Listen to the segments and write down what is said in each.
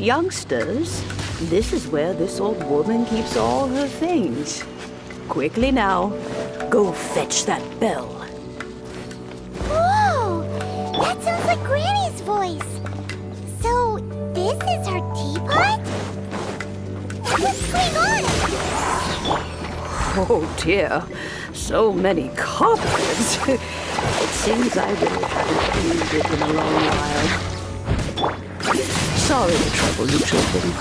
Youngsters, this is where this old woman keeps all her things. Quickly now, go fetch that bell. Whoa! That sounds like Granny's voice. So, this is her teapot? What's going on? Oh dear, so many cobwebs. It seems I really haven't cleaned it in a long while. Sorry to trouble you children.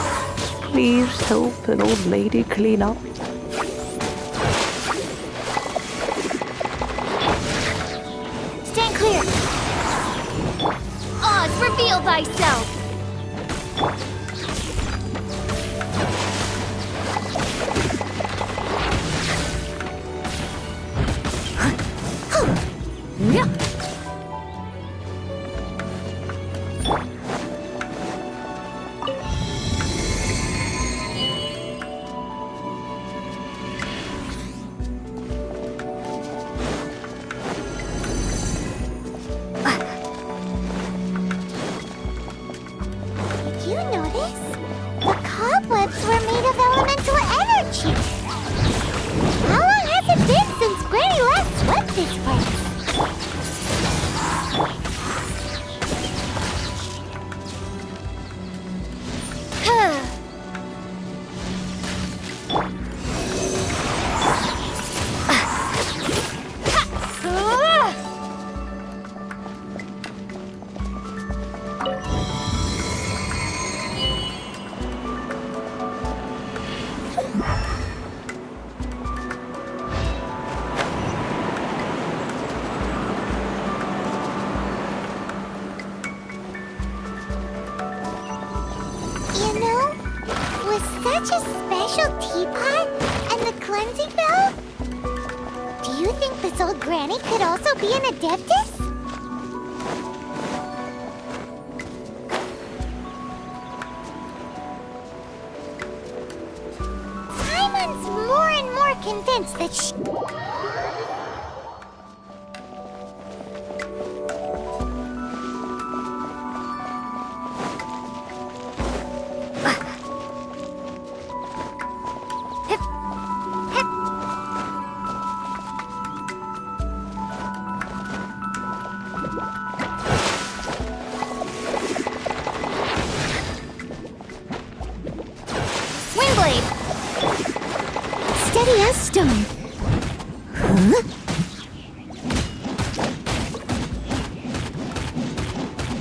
Please help an old lady clean up. Stand clear! Oz, reveal thyself! Did you notice? The cobwebs were made of elemental energy. How long has it been since Granny last swept this place? You know, with such a special teapot and the cleansing bell, do you think this old granny could also be an adeptus? Simon's more and more convinced that she... Steady as stone.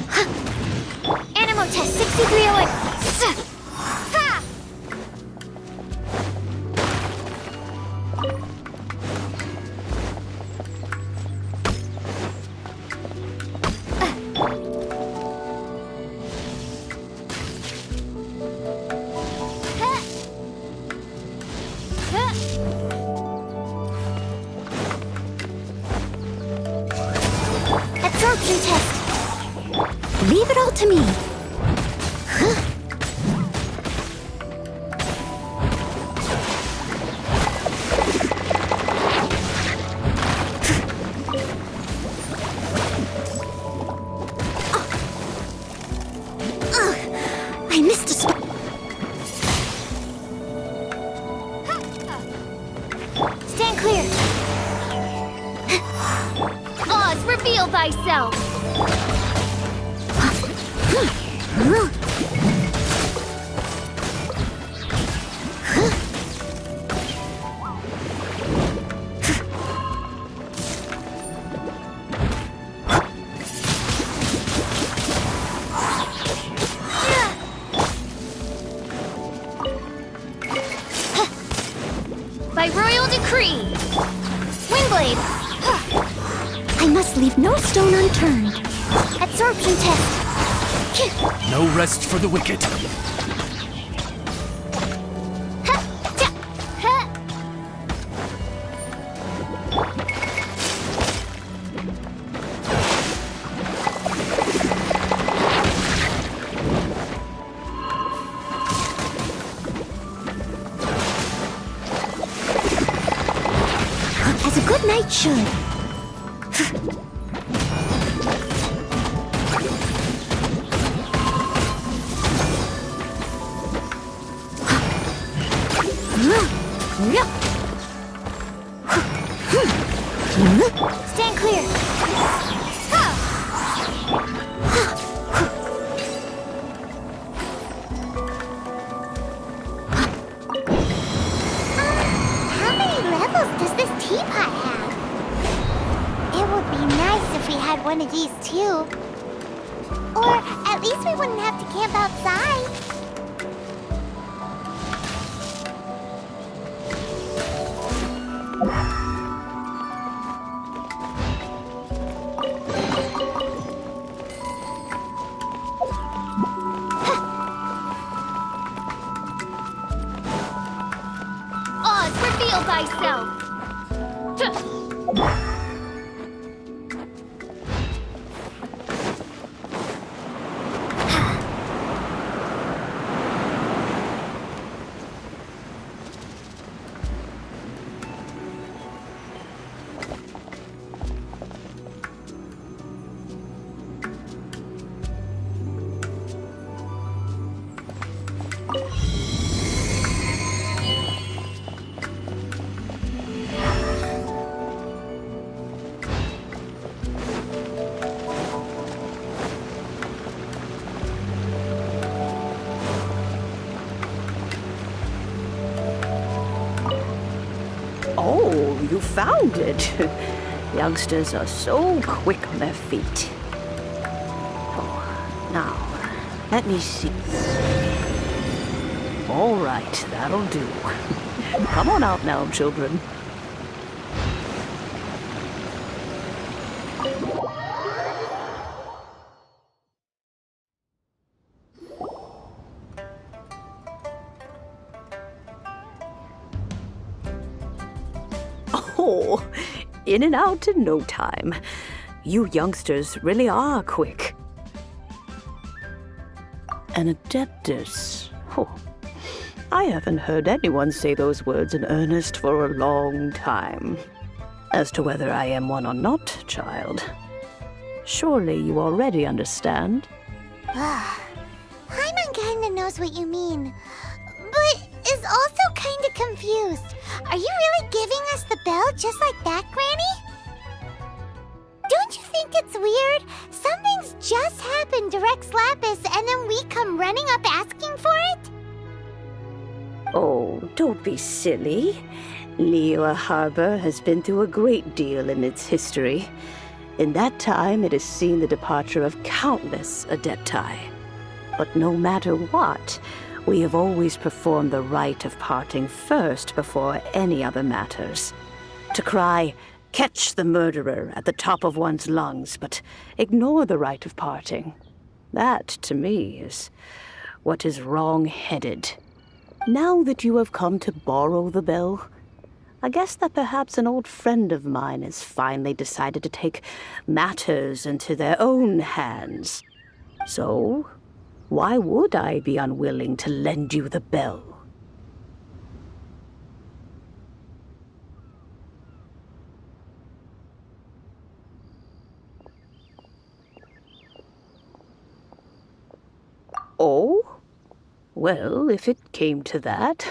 Huh? Animo test 6301. Ha! Absorption test. Leave it all to me. I missed a spot. Stand clear. Oz, reveal thyself. By royal decree, Windblade. I must leave no stone unturned. Absorption test. No rest for the wicked. As a good knight should. Stand clear. How many levels does this teapot have? It would be nice if we had one of these too. Or at least we wouldn't have to camp outside. Oz, reveal thyself! Oh, you found it. Youngsters are so quick on their feet. Oh, now, let me see. All right, that'll do. Come on out now, children. Oh, in and out in no time. You youngsters really are quick. An adeptus. Oh, I haven't heard anyone say those words in earnest for a long time. As to whether I am one or not, child, surely you already understand. Paimon kinda knows what you mean, but is also kinda confused. Are you really giving us the bell just like that, Granny? Don't you think it's weird? Something's just happened to Rex Lapis and then we come running up asking for it? Oh, don't be silly. Liyue Harbor has been through a great deal in its history. In that time, it has seen the departure of countless Adepti. But no matter what, we have always performed the rite of parting first before any other matters. To cry, "Catch the murderer," at the top of one's lungs, but ignore the rite of parting. That, to me, is what is wrong-headed. Now that you have come to borrow the bell, I guess that perhaps an old friend of mine has finally decided to take matters into their own hands. So, why would I be unwilling to lend you the bell? Oh? Well, if it came to that,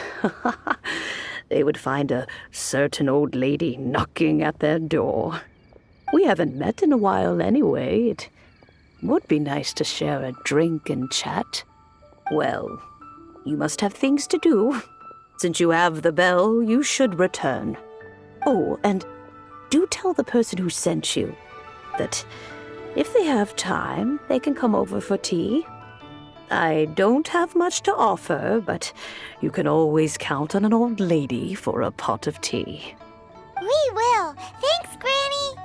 they would find a certain old lady knocking at their door. We haven't met in a while anyway. It would be nice to share a drink and chat. Well, you must have things to do. Since you have the bell, you should return. Oh, and do tell the person who sent you that if they have time, they can come over for tea. I don't have much to offer, but you can always count on an old lady for a pot of tea. We will. Thanks, Granny.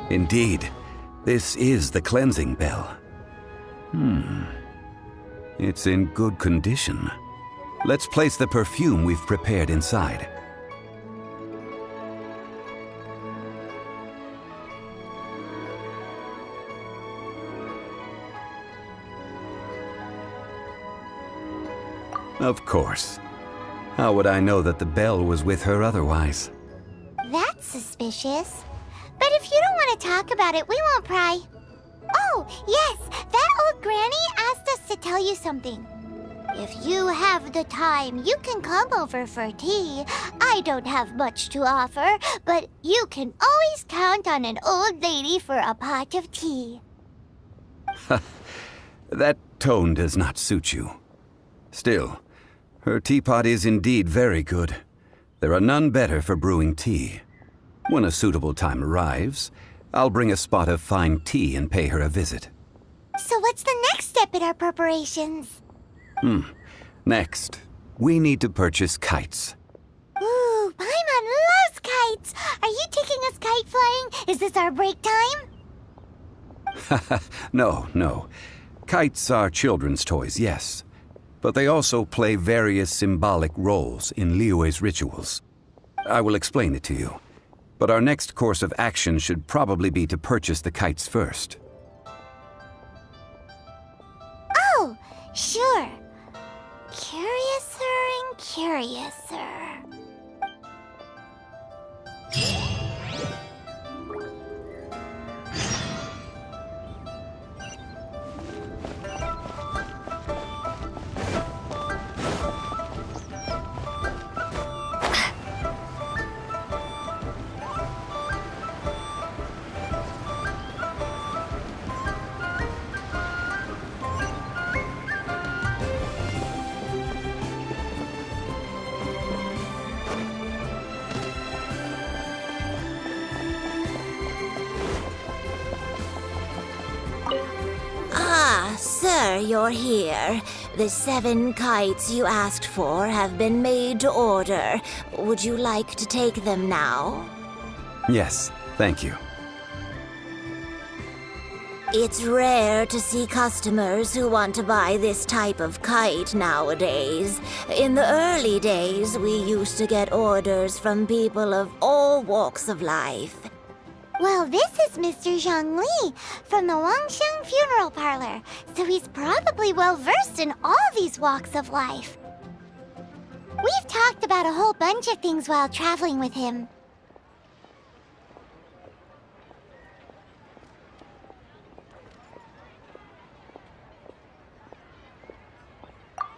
Indeed, this is the cleansing bell. It's in good condition. Let's place the perfume we've prepared inside. Of course. How would I know that the bell was with her otherwise? That's suspicious. But if you don't want to talk about it, we won't pry. Oh, yes, that old granny asked us to tell you something. If you have the time, you can come over for tea. I don't have much to offer, but you can always count on an old lady for a pot of tea. That tone does not suit you. Still, her teapot is indeed very good. There are none better for brewing tea. When a suitable time arrives, I'll bring a spot of fine tea and pay her a visit. So what's the next step in our preparations? Next, we need to purchase kites. Ooh, Paimon loves kites! Are you taking us kite flying? Is this our break time? No. Kites are children's toys, yes. But they also play various symbolic roles in Liyue's rituals. I will explain it to you. But our next course of action should probably be to purchase the kites first. Oh, sure. Curiouser and curiouser. Sir, you're here. The 7 kites you asked for have been made to order. Would you like to take them now? Yes, thank you. It's rare to see customers who want to buy this type of kite nowadays. In the early days, we used to get orders from people of all walks of life. Well, this is Mr. Zhongli from the Wangsheng Funeral Parlor, so he's probably well-versed in all these walks of life. We've talked about a whole bunch of things while traveling with him.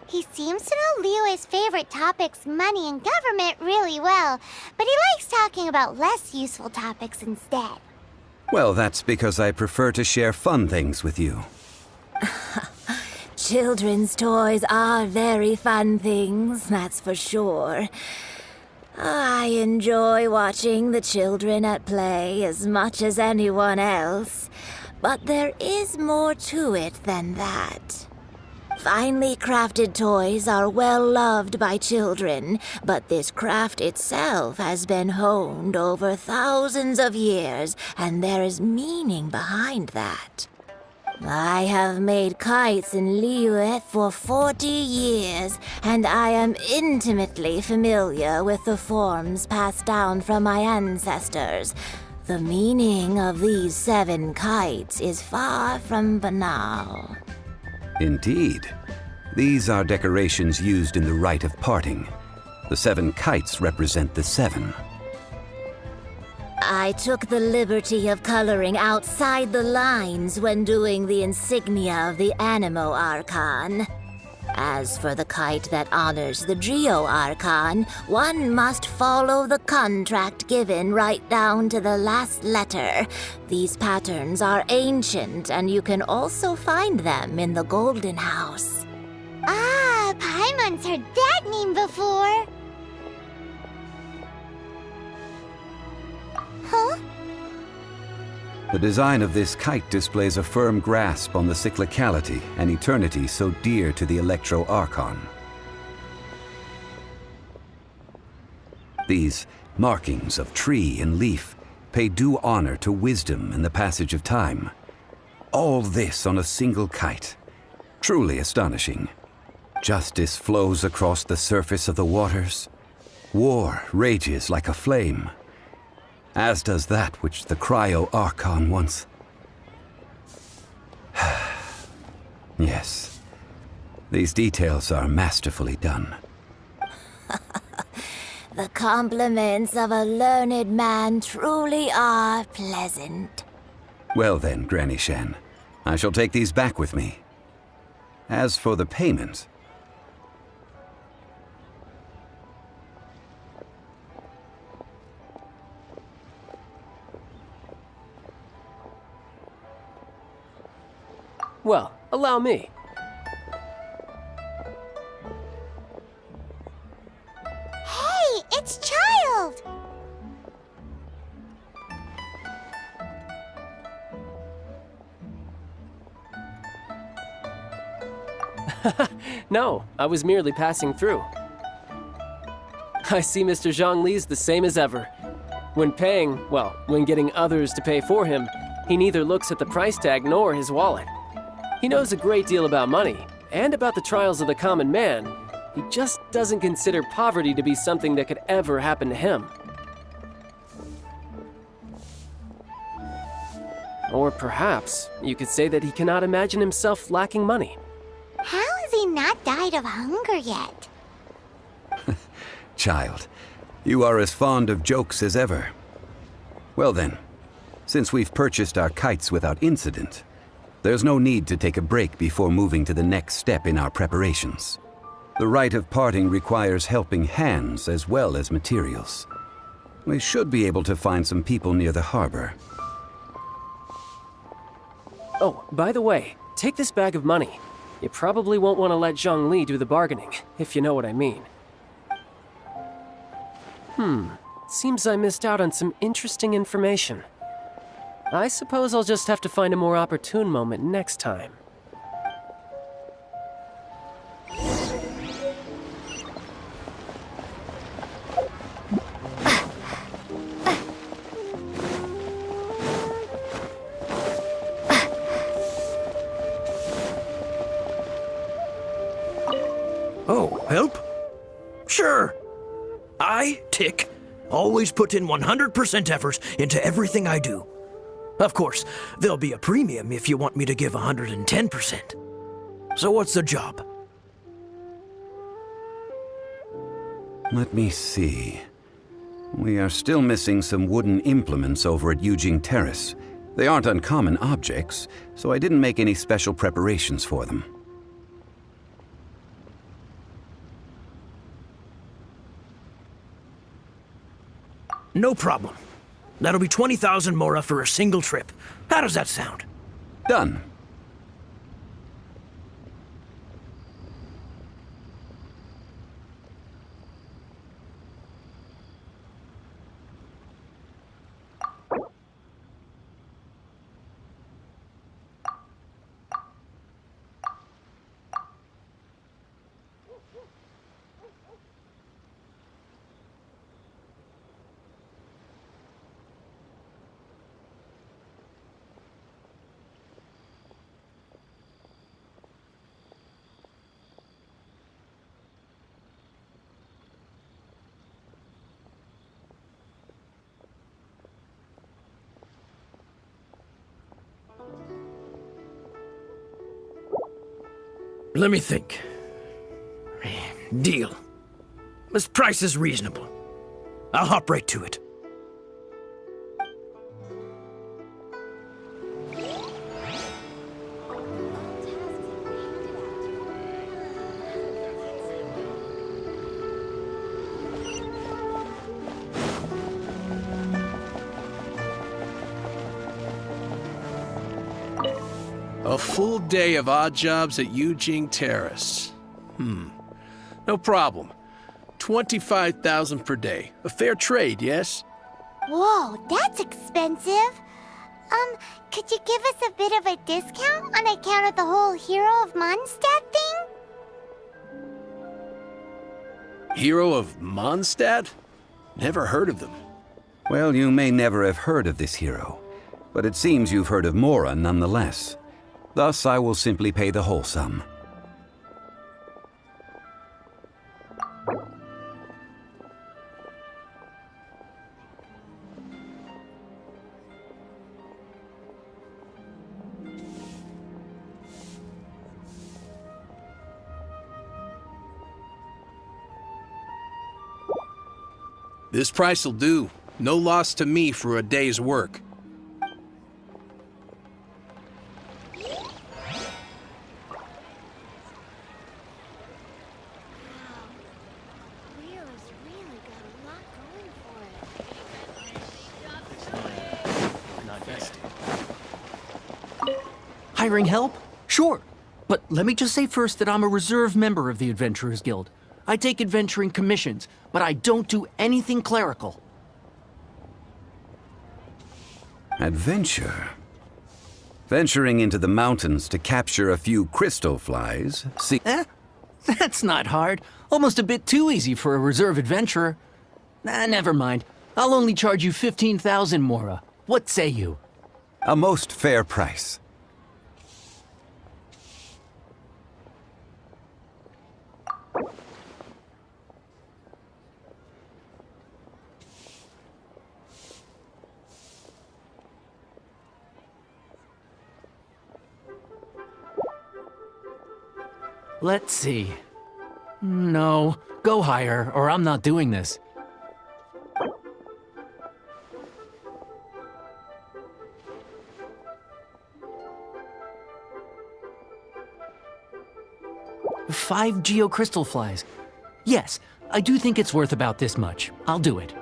He seems to know Liyue's favorite topics, money and government, really well, but he likes talking about less useful topics instead. Well, that's because I prefer to share fun things with you. Children's toys are very fun things, that's for sure. I enjoy watching the children at play as much as anyone else, but there is more to it than that. Finely crafted toys are well loved by children, but this craft itself has been honed over thousands of years, and there is meaning behind that. I have made kites in Liyue for 40 years, and I am intimately familiar with the forms passed down from my ancestors. The meaning of these 7 kites is far from banal. Indeed. These are decorations used in the rite of parting. The 7 kites represent the 7. I took the liberty of coloring outside the lines when doing the insignia of the Animo Archon. As for the kite that honors the Geo Archon, one must follow the contract given right down to the last letter. These patterns are ancient, and you can also find them in the Golden House. Ah, Paimon's heard that name before. Huh? The design of this kite displays a firm grasp on the cyclicality and eternity so dear to the Electro Archon. These markings of tree and leaf pay due honor to wisdom and the passage of time. All this on a single kite. Truly astonishing. Justice flows across the surface of the waters. War rages like a flame. As does that which the Cryo-Archon once... Yes. These details are masterfully done. The compliments of a learned man truly are pleasant. Well then, Granny Shan, I shall take these back with me. As for the payment... Well, allow me. Hey, it's Child! No, I was merely passing through. I see Mr. Zhongli's the same as ever. When paying, well, when getting others to pay for him, he neither looks at the price tag nor his wallet. He knows a great deal about money, and about the trials of the common man. He just doesn't consider poverty to be something that could ever happen to him. Or perhaps you could say that he cannot imagine himself lacking money. How has he not died of hunger yet? Child, you are as fond of jokes as ever. Well then, since we've purchased our kites without incident, there's no need to take a break before moving to the next step in our preparations. The rite of parting requires helping hands as well as materials. We should be able to find some people near the harbor. Oh, by the way, take this bag of money. You probably won't want to let Zhongli do the bargaining, if you know what I mean. Seems I missed out on some interesting information. I suppose I'll just have to find a more opportune moment next time. Oh, help? Sure. I, Tick, always put in 100% effort into everything I do. Of course, there'll be a premium if you want me to give 110%. So what's the job? Let me see. We are still missing some wooden implements over at Yujing Terrace. They aren't uncommon objects, so I didn't make any special preparations for them. No problem. That'll be 20,000 mora for a single trip. How does that sound? Done. Let me think. Deal. This price is reasonable. I'll hop right to it. A full day of odd jobs at Yujing Terrace. No problem. 25,000 per day. A fair trade, yes? Whoa, that's expensive. Could you give us a bit of a discount on account of the whole Hero of Mondstadt thing? Hero of Mondstadt? Never heard of them. Well, you may never have heard of this hero, but it seems you've heard of Mora nonetheless. Thus, I will simply pay the whole sum. This price'll do. No loss to me for a day's work. Rio has really got a lot going for it. Hiring help? Sure. But let me just say first that I'm a reserve member of the Adventurers Guild. I take adventuring commissions, but I don't do anything clerical. Adventure? Venturing into the mountains to capture a few crystal flies, see... That's not hard. Almost a bit too easy for a reserve adventurer. Never mind. I'll only charge you 15,000 Mora. What say you? A most fair price. Let's see. No, go higher, or I'm not doing this. Five geocrystal flies. Yes, I do think it's worth about this much. I'll do it.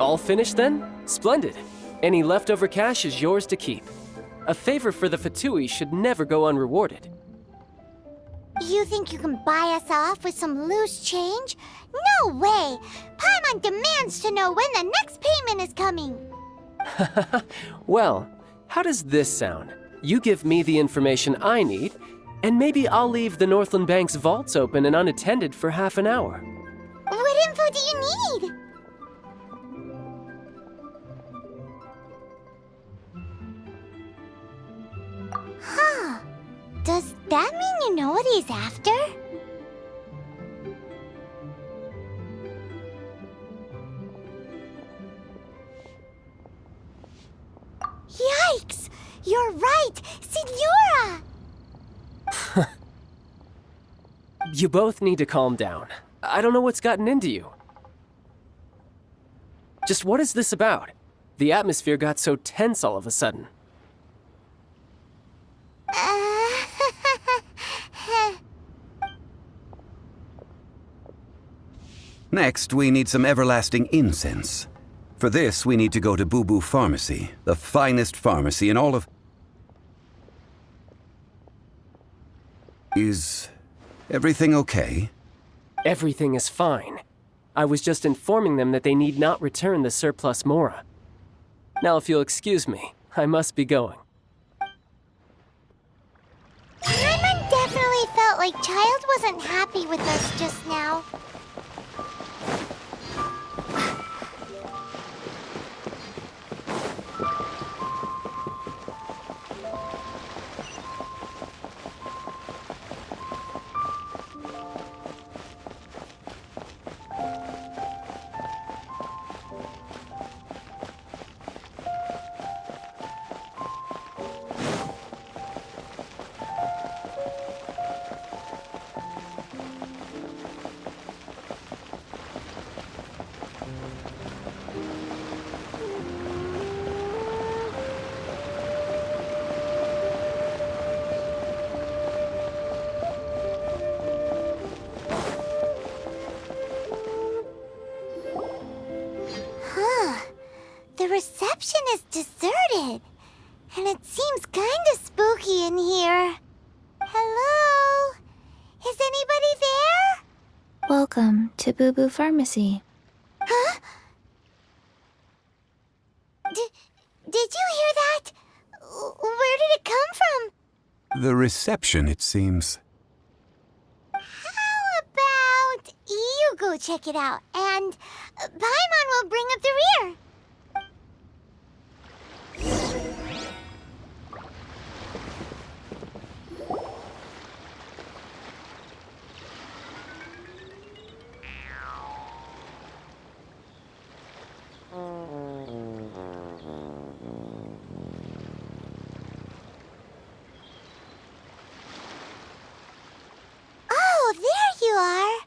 All finished then? Splendid. Any leftover cash is yours to keep. A favor for the Fatui should never go unrewarded. You think you can buy us off with some loose change? No way! Paimon demands to know when the next payment is coming! Well, how does this sound? You give me the information I need, and maybe I'll leave the Northland Bank's vaults open and unattended for half an hour. What info do you need? Huh. Does that mean you know what he's after? Yikes! You're right! Signora! You both need to calm down. I don't know what's gotten into you. Just what is this about? The atmosphere got so tense all of a sudden. Next, we need some everlasting incense. For this, we need to go to Boo Boo Pharmacy, the finest pharmacy in all of... Is everything okay? Everything is fine. I was just informing them that they need not return the surplus Mora. Now, if you'll excuse me, I must be going. Paimon definitely felt like Child wasn't happy with us just now. The reception is deserted, and it seems kinda spooky in here. Hello? Is anybody there? Welcome Welcome to Boo Boo Pharmacy. Huh? Did you hear that? Where did it come from? The reception, it seems. How about you go check it out, and Paimon will bring up the rear. Oh, there you are.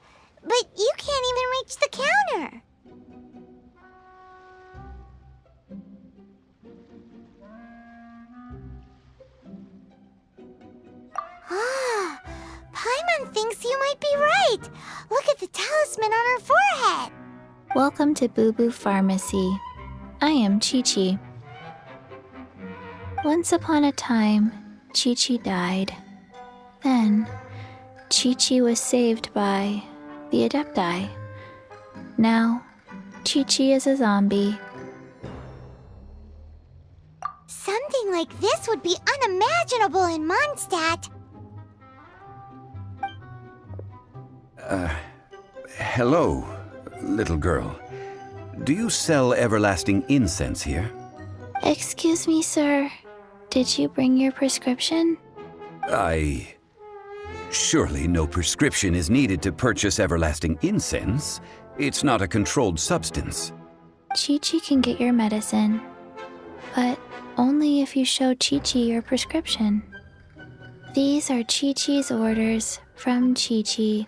But you can't even reach the counter. Ah, Paimon thinks you might be right. Look at the talisman on her forehead. Welcome to Boo Boo Pharmacy. I am Chi-Chi. Once upon a time, Chi-Chi died. Then, Chi-Chi was saved by the Adepti. Now, Chi-Chi is a zombie. Something like this would be unimaginable in Mondstadt. Hello, little girl. Do you sell everlasting incense here? Excuse me, sir. Did you bring your prescription? Surely no prescription is needed to purchase everlasting incense. It's not a controlled substance. Chi-Chi can get your medicine, but only if you show Chi-Chi your prescription. These are Chi-Chi's orders from Chi-Chi.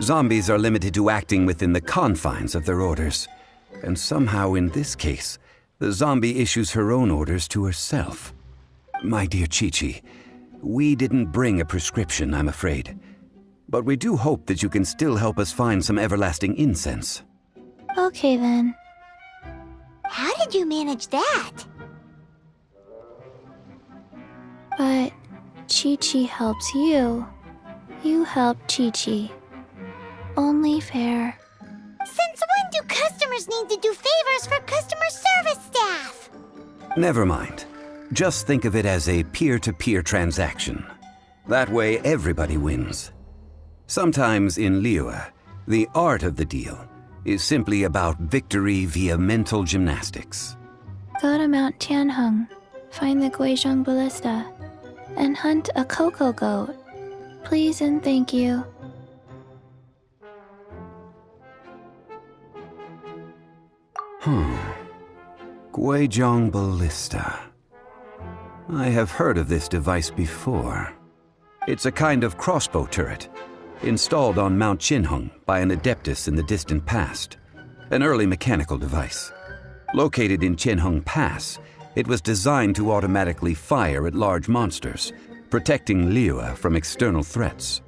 Zombies are limited to acting within the confines of their orders. And somehow in this case, the zombie issues her own orders to herself. My dear Chi-Chi, we didn't bring a prescription, I'm afraid. But we do hope that you can still help us find some everlasting incense. Okay then. How did you manage that? But Chi-Chi helps you. You help Chi-Chi. Only fair. Since when do customers need to do favors for customer service staff? Never mind. Just think of it as a peer-to-peer transaction. That way everybody wins. Sometimes in Liyue, the art of the deal is simply about victory via mental gymnastics. Go to Mount Tianheng, find the Guizhong Ballista, and hunt a cocoa goat. Please and thank you. Guizhong Ballista. I have heard of this device before. It's a kind of crossbow turret, installed on Mount Qinheng by an adeptus in the distant past. An early mechanical device. Located in Qinheng Pass, it was designed to automatically fire at large monsters, protecting Liyue from external threats.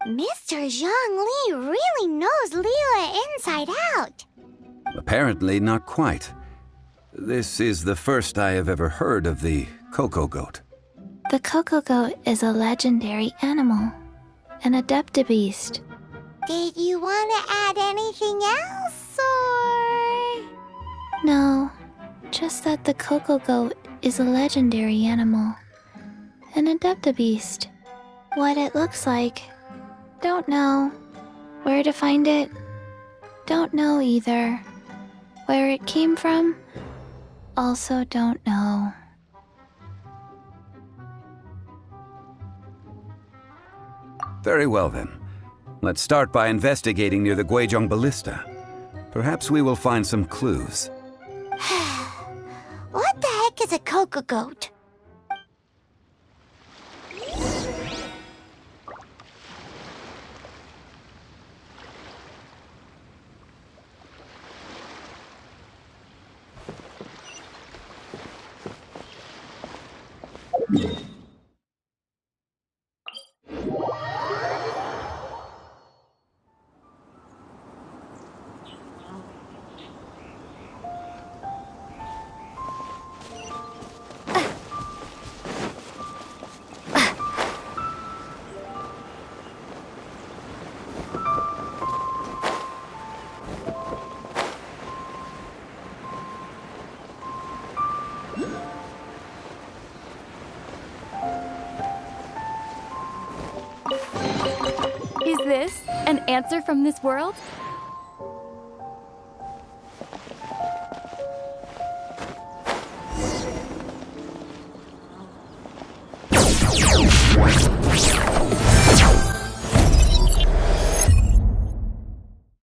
Mr. Zhang Li really knows Liyue inside out. Apparently not quite. This is the first I have ever heard of the cocoa goat. The cocoa goat is a legendary animal, an adeptabeast. Did you want to add anything else, or...? No, just that the cocoa goat is a legendary animal, an adeptabeast. What it looks like, don't know. Where to find it, don't know either. Where it came from, also don't know. Very well then. Let's start by investigating near the Guizhong Ballista. Perhaps we will find some clues. What the heck is a cocoa goat? answer from this world?